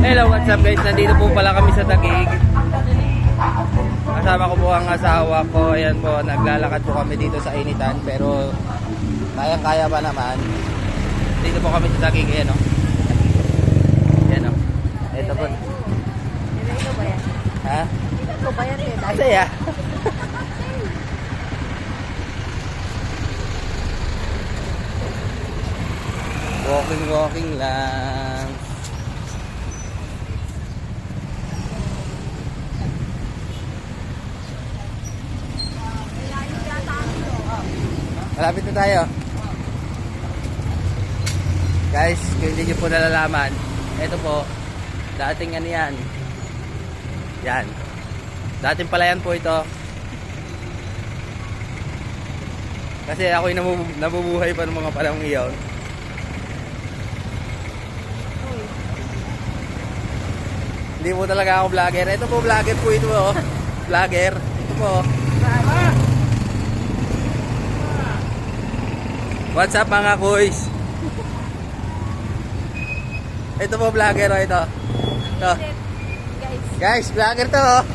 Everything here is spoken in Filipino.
Hello, what's up guys? Nandito po pala kami sa Taguig. Kasama ko po ang asawa ko. Ayan po, naglalakad po kami dito sa initan. Pero kayang-kaya pa naman. Dito po kami sa Taguig. Ayan o. Ayan o. Ito po. Ito ba yan? Ha? Ito ba yan? Masaya. Walking lang. Malapit na tayo. Guys, kung hindi nyo po nalalaman, ito po, dating ano yan. Yan. Dating palayan po ito. Kasi ako'y nabubuhay pa ng mga panahong iyon. Hindi po talaga ako vlogger. Ito po vlogger po ito oh. Vlogger. Ito po. What's up mga kuys? Ito po vlogger oh ito. Ito. Guys, vlogger to oh.